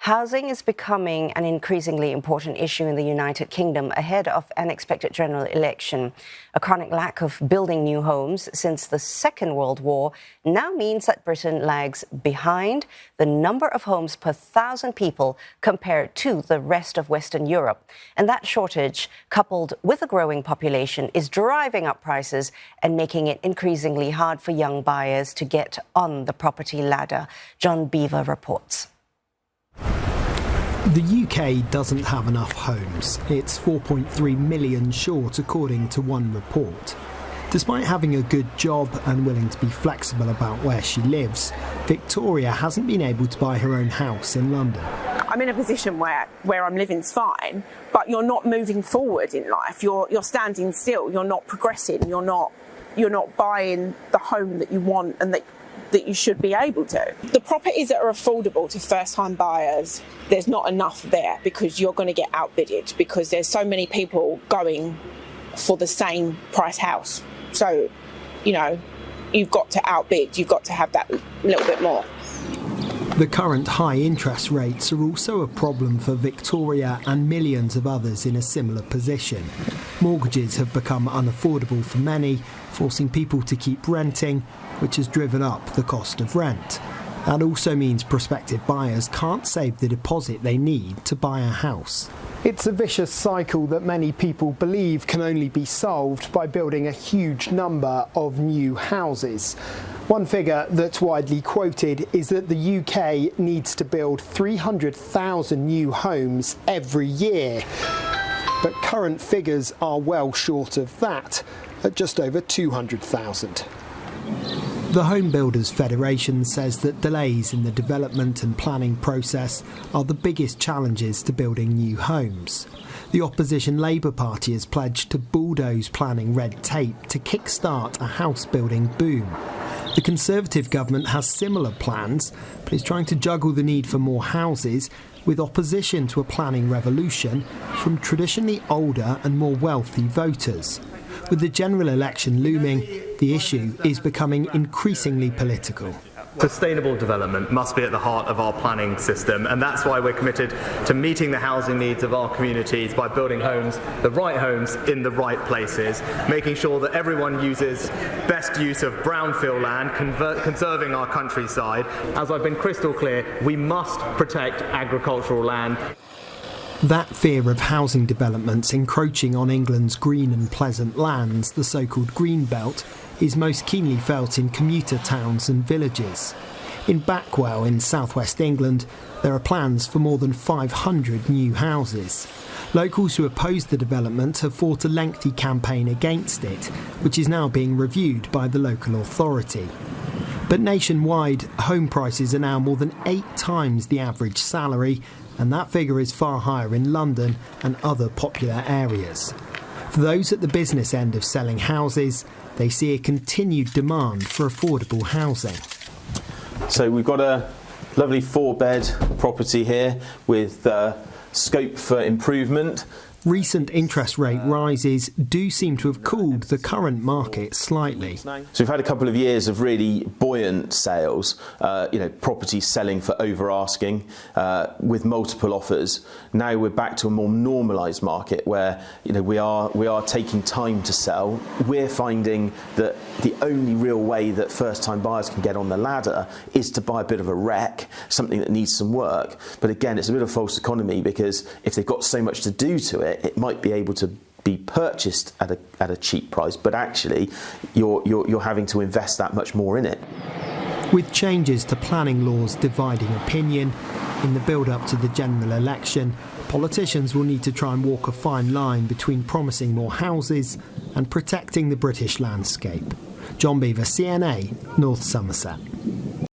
Housing is becoming an increasingly important issue in the United Kingdom ahead of an expected general election. A chronic lack of building new homes since the Second World War now means that Britain lags behind the number of homes per 1,000 people compared to the rest of Western Europe. And that shortage, coupled with a growing population, is driving up prices and making it increasingly hard for young buyers to get on the property ladder. Bevir reports. The UK doesn't have enough homes. It's 4.3 million short, according to one report. Despite having a good job and willing to be flexible about where she lives, Victoria hasn't been able to buy her own house in London. I'm in a position where I'm living's fine, but you're not moving forward in life. You're standing still. You're not progressing. You're not buying the home that you want and that you should be able to. The properties that are affordable to first-time buyers, there's not enough there because you're going to get outbidded because there's so many people going for the same price house. So, you've got to outbid, you've got to have that little bit more. The current high interest rates are also a problem for Victoria and millions of others in a similar position. Mortgages have become unaffordable for many, forcing people to keep renting, which has driven up the cost of rent. That also means prospective buyers can't save the deposit they need to buy a house. It's a vicious cycle that many people believe can only be solved by building a huge number of new houses. One figure that's widely quoted is that the UK needs to build 300,000 new homes every year. But current figures are well short of that, at just over 200,000. The Home Builders Federation says that delays in the development and planning process are the biggest challenges to building new homes. The opposition Labour Party has pledged to bulldoze planning red tape to kickstart a house building boom. The Conservative government has similar plans, but is trying to juggle the need for more houses with opposition to a planning revolution from traditionally older and more wealthy voters. With the general election looming, the issue is becoming increasingly political. Sustainable development must be at the heart of our planning system, and that's why we're committed to meeting the housing needs of our communities by building homes, the right homes in the right places, making sure that everyone uses best use of brownfield land, conserving our countryside. As I've been crystal clear, we must protect agricultural land. That fear of housing developments encroaching on England's green and pleasant lands, the so-called Green Belt, is most keenly felt in commuter towns and villages. In Backwell in southwest England, there are plans for more than 500 new houses. Locals who oppose the development have fought a lengthy campaign against it, which is now being reviewed by the local authority. But nationwide, home prices are now more than 8 times the average salary, and that figure is far higher in London and other popular areas. For those at the business end of selling houses, they see a continued demand for affordable housing. So we've got a lovely 4-bed property here with scope for improvement. Recent interest rate rises do seem to have cooled the current market slightly. So we've had a couple of years of really buoyant sales, properties selling for over asking with multiple offers. Now we're back to a more normalised market where we are taking time to sell. We're finding that the only real way that first-time buyers can get on the ladder is to buy a bit of a wreck, something that needs some work. But again, it's a bit of a false economy because if they've got so much to do to it, it might be able to be purchased at a cheap price, but actually you're having to invest that much more in it. With changes to planning laws dividing opinion in the build-up to the general election, politicians will need to try and walk a fine line between promising more houses and protecting the British landscape. Bevir, CNA, North Somerset.